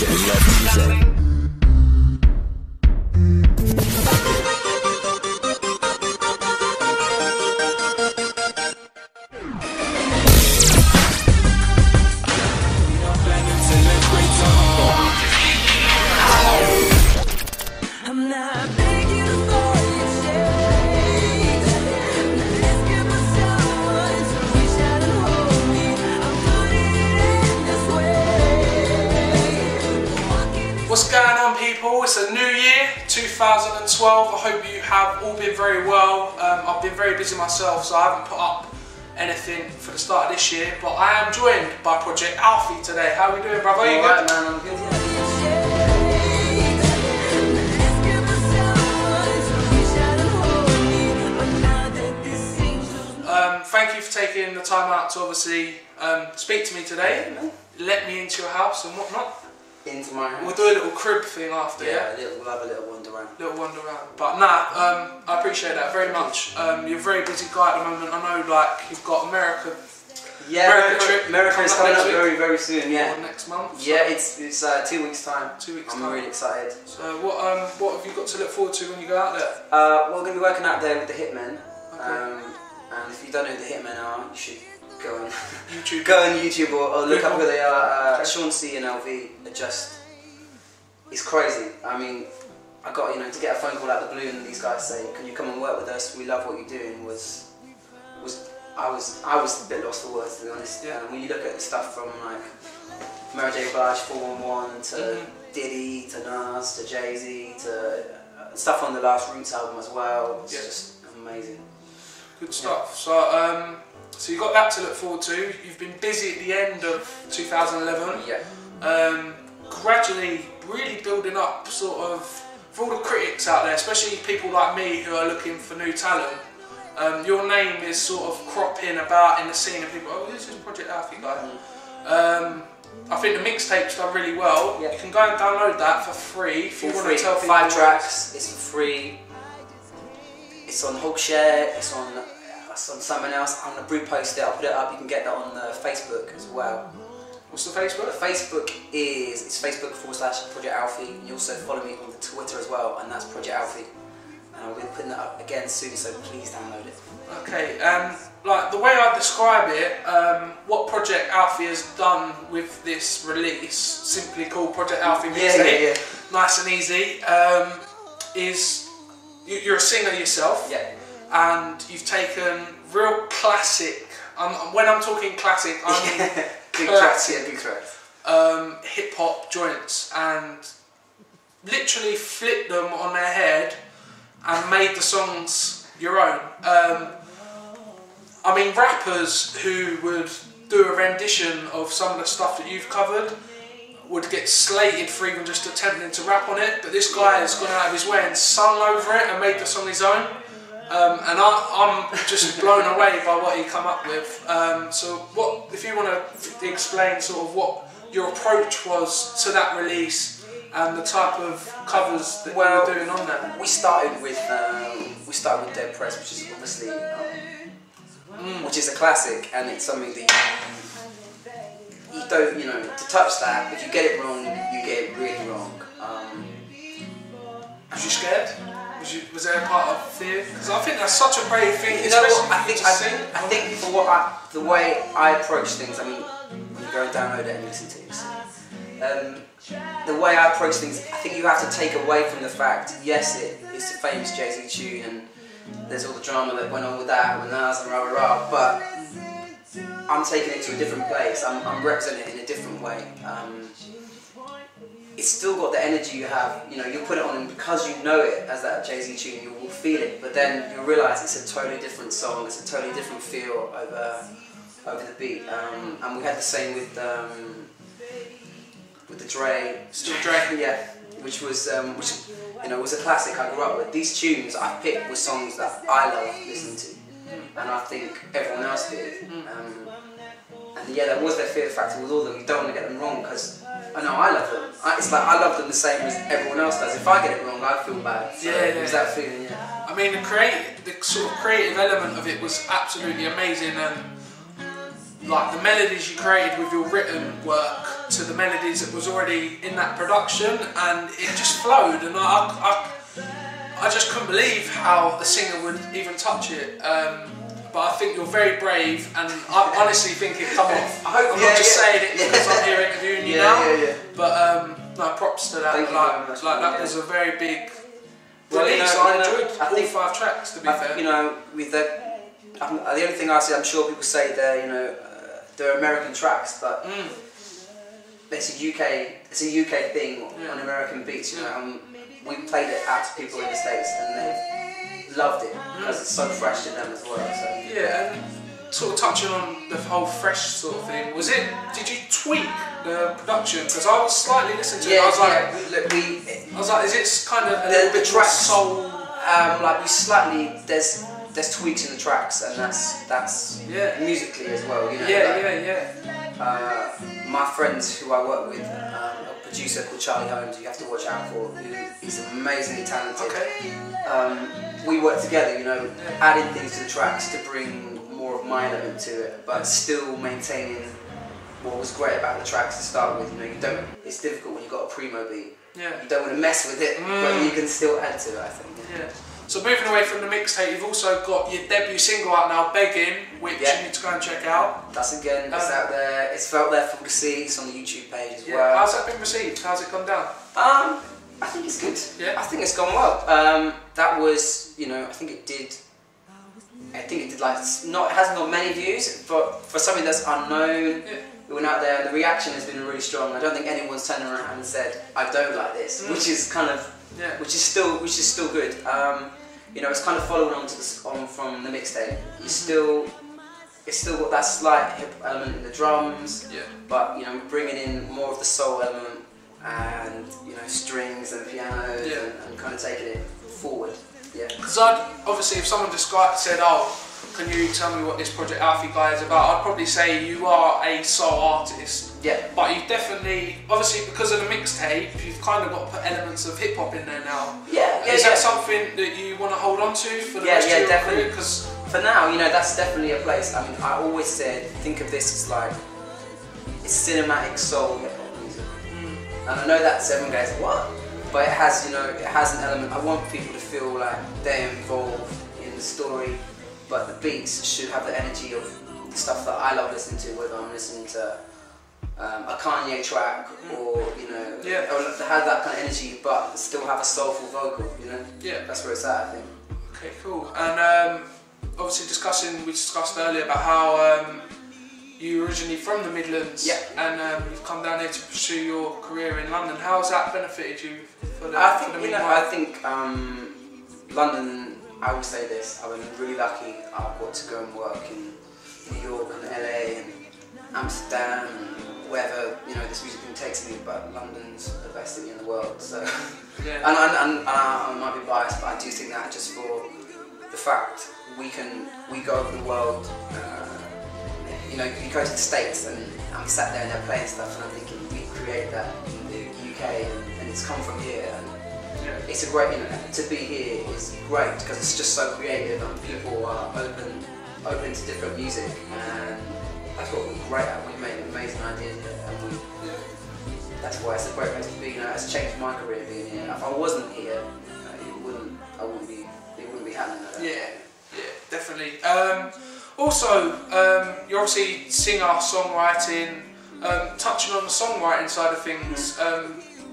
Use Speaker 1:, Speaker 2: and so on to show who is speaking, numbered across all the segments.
Speaker 1: culture and love music.
Speaker 2: What's going on, people? It's a new year, 2012. I hope you have all been very well. I've been very busy myself, so I haven't put up anything for the start of this year, but I am joined by Project Alfie today. How are we doing, brother? You
Speaker 3: good?
Speaker 2: Man,
Speaker 3: I'm good.
Speaker 2: Thank you for taking the time out to obviously speak to me today. Let me into your house and whatnot.
Speaker 3: Into my house.
Speaker 2: We'll do a little crib thing after, yeah?
Speaker 3: We'll have a little wander around.
Speaker 2: But nah, I appreciate that very much. You're a very busy guy at the moment. I know, like, you've got America.
Speaker 3: Yeah,
Speaker 2: trip.
Speaker 3: America is coming up very, very soon. Yeah.
Speaker 2: Or next month.
Speaker 3: Yeah, it's 2 weeks time.
Speaker 2: 2 weeks
Speaker 3: I'm
Speaker 2: time.
Speaker 3: really excited.
Speaker 2: So what have you got to look forward to when you go out there?
Speaker 3: We're going to be working out there with the Hitmen.
Speaker 2: Okay.
Speaker 3: And if you don't know who the Hitmen are, you should go on
Speaker 2: YouTube.
Speaker 3: Go on YouTube or look up who they are. Sean C and LV are just, it's crazy. I mean, I got, to get a phone call out of the blue and these guys say, can you come and work with us? We love what you're doing. I was a bit lost for words, to be honest.
Speaker 2: Yeah.
Speaker 3: When you look at stuff from like Mary J. Blige, 411 to Diddy to Nas to Jay-Z to stuff on the last Roots album as well. It's just amazing.
Speaker 2: Good stuff. So so you got that to look forward to. You've been busy at the end of 2011.
Speaker 3: Yeah.
Speaker 2: Gradually, really building up, sort of, for all the critics out there, especially people like me who are looking for new talent. Your name is sort of cropping about in the scene, and people, oh, who's this Project Alfie guy? I think the mixtape's done really well.
Speaker 3: Yeah.
Speaker 2: You can go and download that for free if you want to tell people.
Speaker 3: 5 tracks. It's for free. It's on Hookshare. It's on someone else. I'm gonna repost it. I'll put it up. You can get that on Facebook as well.
Speaker 2: What's the Facebook?
Speaker 3: The Facebook it's Facebook.com/Project Alfie. You also follow me on the Twitter as well, and that's Project Alfie. And I'll be putting that up again soon, so please download it.
Speaker 2: Okay, like the way I describe it, what Project Alfie has done with this release, simply called Project Alfie Mixtape, nice and easy, is you're a singer yourself, and you've taken real classic. When I'm talking classic, I mean
Speaker 3: big
Speaker 2: classic,
Speaker 3: big tracks.
Speaker 2: Hip hop joints, and literally flipped them on their head and made the songs your own. I mean, rappers who would do a rendition of some of the stuff that you've covered would get slated for even just attempting to rap on it, but this guy has gone out of his way and sung over it and made the song his own. And I'm just blown away by what he come up with. So what, if you want to explain sort of what your approach was to that release and the type of covers that you were doing on that?
Speaker 3: We started with D.R.E, which is obviously which is a classic, and it's something that you don't, to touch that. If you get it wrong, you get it really wrong.
Speaker 2: Was you scared? Was there a part of fear? Because I think that's such a brave thing.
Speaker 3: I think for the way I approach things, I mean, when you go and download it and listen to it, the way I approach things, I think you have to take away from the fact, yes, it's a famous Jay-Z tune and there's all the drama that went on with that, with Nas and rah rah rah, but I'm taking it to a different place. I'm representing it in a different way. It's still got the energy you have, you put it on, and because you know it as that Jay-Z tune, you will feel it, but then you'll realise it's a totally different song, it's a totally different feel over the beat. And we had the same with the D.R.E.
Speaker 2: Still D.R.E.
Speaker 3: Yeah, which was was a classic I grew up with. These tunes I picked were songs that I love listening to, and I think everyone else did. And yeah, there was that fear factor with all of them. You don't want to get them wrong, because I know I love them. It's like I love them the same as everyone else does. If I get it wrong, I feel bad. So it was that feeling,
Speaker 2: I mean, the sort of creative element of it was absolutely amazing, and like the melodies you created with your written work to the melodies that was already in that production, and it just flowed, and I just couldn't believe how a singer would even touch it. But I think you're very brave, and I honestly think it come off. I'm not just saying it because I'm here interviewing you now. But no, props to that. That was a very big release. I enjoyed all 5 tracks. To be fair,
Speaker 3: you know, with the only thing I say, I'm sure people say they're American tracks, but it's a UK thing on American beats. You know, we played it out to people in the States, and they loved it because it's so fresh to them as well. So.
Speaker 2: Yeah, and sort of touching on the whole fresh sort of thing, did you tweak the production? Because I was slightly listening to it, I was like, is it kind of a little bit track soul?
Speaker 3: Like we slightly, there's tweaks in the tracks, and that's musically as well, you know. My friends who I work with, a producer called Charlie Holmes, who you have to watch out for, who is amazingly talented. We work together, you know, adding things to the tracks to bring more of my element to it, but still maintaining what was great about the tracks to start with. You know, it's difficult when you've got a primo beat. You don't want to mess with it, but you can still add to it, I think.
Speaker 2: So moving away from the mixtape, you've also got your debut single out now, Beggin, which you need to go and check out.
Speaker 3: That's it's out there. It's out there for all to see. It's on the YouTube page as well.
Speaker 2: How's that been received? How's it gone down?
Speaker 3: I think it's good. I think it's gone well. That was, you know, I think it did like, it hasn't got many views, but for something that's unknown, it went out there and the reaction has been really strong. I don't think anyone's turned around and said, I don't like this, which is kind of, which is still good. You know, it's kind of following on from the mixtape. It's still got that slight hip element in the drums, but you know, bringing in more of the soul element and, you know, strings and pianos and kind of taking it forward.
Speaker 2: Because obviously, if someone just said, "Oh, can you tell me what this Project Alfie guy is about?" I'd probably say you are a soul artist. But you definitely, obviously, because of the mixtape, you've kind of got to put elements of hip hop in there now. Is that something that you want to hold on to for the rest of your career? Because
Speaker 3: for now, you know, that's definitely a place. I mean, I always said, think of this as like, it's cinematic soul hip hop music. And I know that everyone goes, what? But it has, you know, it has an element. I want people to feel like they're involved in the story, but the beats should have the energy of the stuff that I love listening to, whether I'm listening to a Kanye track or, you know, or have that kind of energy, but still have a soulful vocal, you know? That's where it's at, I think.
Speaker 2: Okay, cool. And obviously we discussed earlier about how you're originally from the Midlands, and you've come down here to pursue your career in London. How has that benefited you for the
Speaker 3: I think London, I always say this, I've been really lucky. I've got to go and work in New York and LA and Amsterdam and wherever, you know, this music thing takes me, but London's the best city in the world. So, and I might be biased, but I do think that just for the fact we go over the world. You know, you go to the States and I'm sat there and they're playing stuff and I'm thinking, we create that in the UK and it's come from here. And it's a great, you know, to be here is great because it's just so creative and people are open to different music, and that's what we're great at. We make amazing ideas here, and that's why it's a great place to be. You know, it's changed my career being here. If I wasn't here, it wouldn't be happening like that.
Speaker 2: Yeah, definitely. Also, you're obviously singer, songwriting. Touching on the songwriting side of things,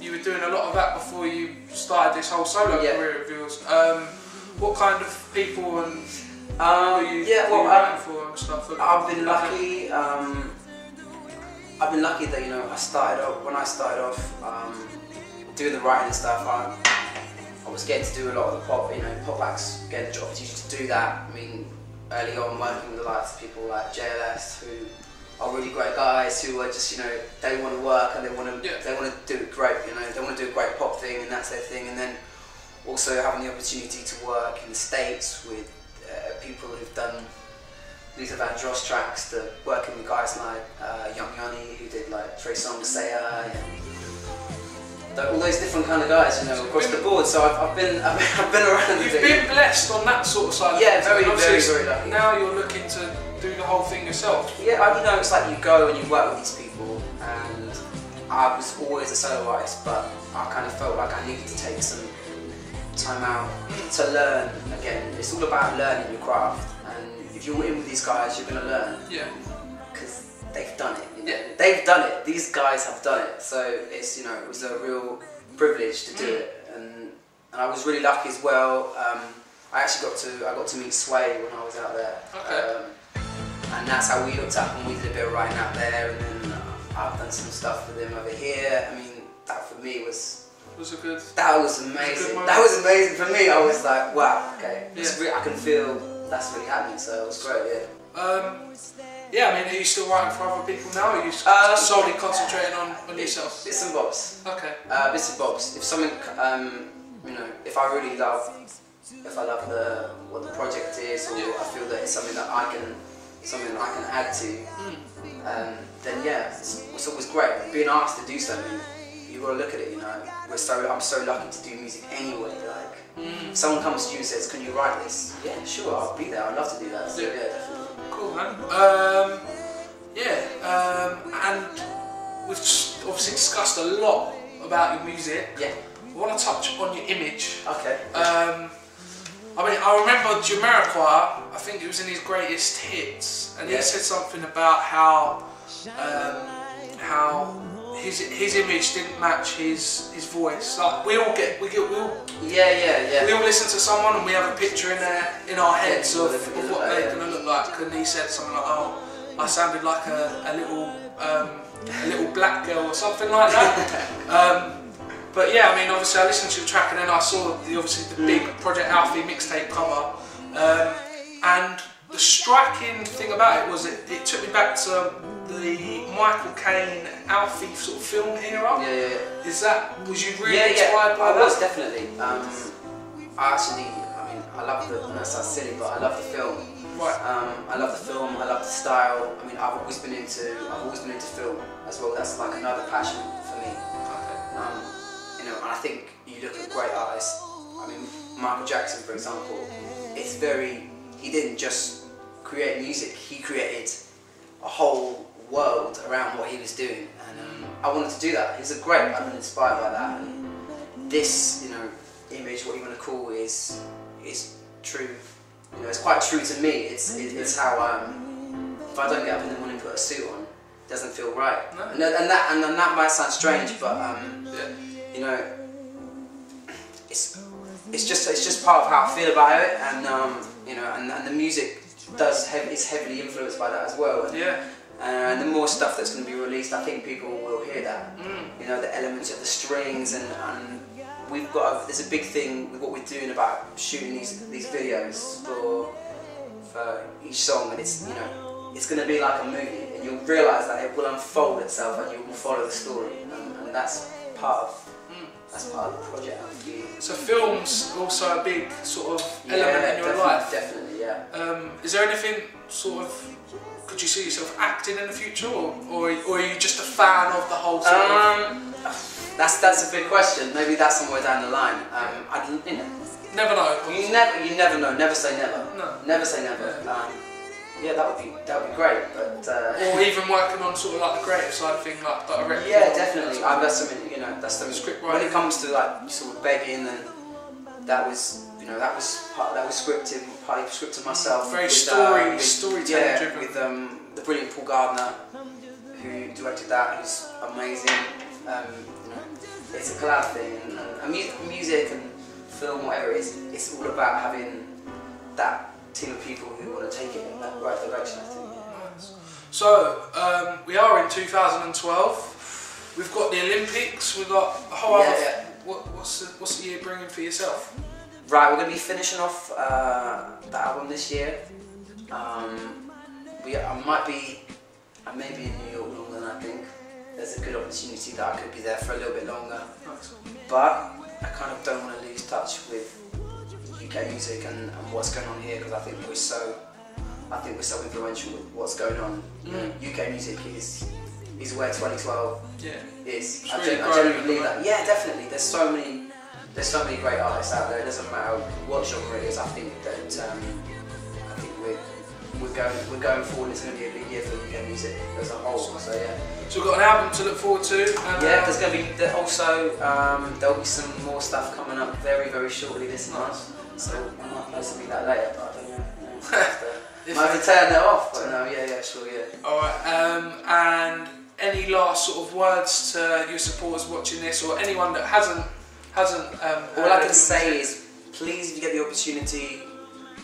Speaker 2: you were doing a lot of that before you started this whole solo career of yours. What kind of people and who are you writing for and stuff?
Speaker 3: I've been lucky. I've been lucky that, you know, when I started off doing the writing and stuff. I was getting to do a lot of the pop, you know, pop acts, getting the opportunity to do that. I mean, early on working with the likes of people like JLS, who are really great guys, who are just, you know, they want to work and they want to do it great, you know, they want to do a great pop thing and that's their thing. And then also having the opportunity to work in the States with people who've done Luther Vandross tracks, to working with guys like Young Yoni, who did like Trey Songz, Saya, all those different kind of guys, you know, across the board. So I've been around.
Speaker 2: You've been blessed on that sort of side.
Speaker 3: Yeah, very lucky.
Speaker 2: Now you're looking to do the whole thing yourself?
Speaker 3: Yeah, you know, it's like you go and you work with these people, and I was always a solo artist, but I kind of felt like I needed to take some time out to learn again. It's all about learning your craft, and if you're in with these guys, you're going to learn.
Speaker 2: Yeah.
Speaker 3: Because they've done it. You know?
Speaker 2: Yeah.
Speaker 3: They've done it. These guys have done it. So it's, you know, it was a real privilege to do it, and I was really lucky as well. I actually got to meet Sway when I was out there.
Speaker 2: Okay.
Speaker 3: And that's how we hooked up, and we did a bit of writing out there, and then I've done some stuff with him over here. I mean, that for me was
Speaker 2: amazing.
Speaker 3: That was amazing for me. I was like, wow, okay.
Speaker 2: Yeah.
Speaker 3: I can feel that's really happening, so it was great, yeah.
Speaker 2: Yeah, I mean, are you still writing for other people now, or are you solely concentrating on yourself?
Speaker 3: Bits and bobs.
Speaker 2: Okay.
Speaker 3: Bits and bobs. If something, you know, if I really love, what the project is, or I feel that it's something that I can add to, then yeah, it's always great. Being asked to do something, you gotta look at it. You know, I'm so lucky to do music anyway. Like, if someone comes to you and says, "Can you write this?" Yeah, sure, I'll be there. I'd love to do that. So, yeah, definitely.
Speaker 2: Cool, man. And we've obviously discussed a lot about your music.
Speaker 3: Yeah.
Speaker 2: I want to touch on your image.
Speaker 3: Okay.
Speaker 2: I mean, I remember Jamiroquai, I think it was in his greatest hits, and he said something about how his image didn't match his voice. Like we all listen to someone and we have a picture in our heads of what they're gonna look like, and he said something like, "Oh, I sounded like a little black girl," or something like that. But yeah, I mean, obviously I listened to your track, and then I saw the big Project Alfie mixtape cover, and the striking thing about it was it took me back to the Michael Caine Alfie sort of film era.
Speaker 3: Yeah.
Speaker 2: Was you really inspired by that?
Speaker 3: I was definitely. I love that sounds silly, but I love the film.
Speaker 2: Right.
Speaker 3: I love the film. I love the style. I mean, I've always been into film as well. That's like another passion for me.
Speaker 2: Okay.
Speaker 3: You know, and I think you look at great artists. I mean, Michael Jackson, for example. He didn't just create music. He created a whole world around what he was doing, and I wanted to do that. I've been inspired by that, and this, you know, image, what you want to call, is true. You know, it's quite true to me. It's how if I don't get up in the morning and put a suit on, it doesn't feel right. No. And that might sound strange, but you know, it's just part of how I feel about it, and you know, and the music is heavily influenced by that as well. And the more stuff that's going to be released, I think people will hear that. You know, the elements of the strings, and there's a big thing with what we're doing about shooting these videos for each song, and it's, you know, it's going to be like a movie, and you'll realise that it will unfold itself, and you will follow the story, and that's part of the project.
Speaker 2: So film's also a big sort of element in your life.
Speaker 3: Definitely, yeah.
Speaker 2: Is there anything sort of? Could you see yourself acting in the future, or are you just a fan of the whole thing?
Speaker 3: That's a big question. Maybe that's somewhere down the line. You know.
Speaker 2: Never know.
Speaker 3: You never know. Never say never.
Speaker 2: No.
Speaker 3: Never say never. Yeah, that would be great. But
Speaker 2: or even working on sort of like the creative side of thing, like directing.
Speaker 3: Yeah, definitely. That's something, you know. That's something.
Speaker 2: Script writing.
Speaker 3: When it comes to like sort of Beggin, and that was scripted. Partly scripted myself.
Speaker 2: Very storytelling driven.
Speaker 3: With the brilliant Paul Gardner, who directed that, who's amazing. You know, it's a collab thing, and music and film, whatever it is, it's all about having that team of people who want to take it in that right direction, I think.
Speaker 2: Nice. So we are in 2012. We've got the Olympics. We've got a whole other.
Speaker 3: Yeah.
Speaker 2: What's the year bringing for yourself?
Speaker 3: Right, we're going to be finishing off the album this year. I may be in New York longer than I think. There's a good opportunity that I could be there for a little bit longer.
Speaker 2: Nice.
Speaker 3: But I kind of don't want to lose touch with UK music and what's going on here, because I think we're so influential with what's going on. UK music is where 2012 is. I genuinely believe that. Yeah, definitely. There's so many great artists out there. It doesn't matter what genre it is. I think that we're going forward. It's going to be a big year for UK music as a whole. So yeah.
Speaker 2: So we've got an album to look forward to. And,
Speaker 3: yeah, there's going to be also there'll be some more stuff coming up very shortly this month. So I might possibly that later, but I don't know. Might have to turn that off. But no, yeah, sure, yeah.
Speaker 2: All right. And any last sort of words to your supporters watching this, or anyone that hasn't?
Speaker 3: All I can say is, please, if you get the opportunity,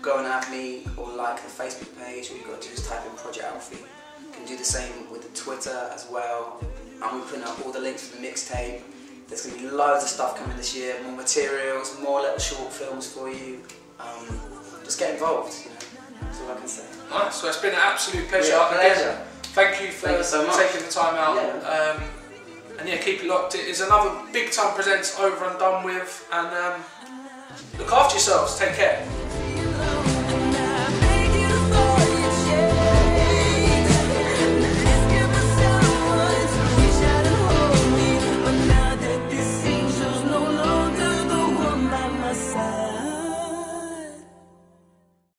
Speaker 3: go and add me or like the Facebook page. All you've got to do is type in Project Alfie. You can do the same with the Twitter as well. And we're putting up all the links for the mixtape. There's going to be loads of stuff coming this year, more materials, more little short films for you. Just get involved, you know. That's all I can say.
Speaker 2: Nice. So it's been an absolute pleasure.
Speaker 3: Yeah, pleasure.
Speaker 2: Thank you for taking the time out.
Speaker 3: Yeah.
Speaker 2: And yeah, keep it locked. It is another Big Tonne Presents over and done with. And look after yourselves. Take care.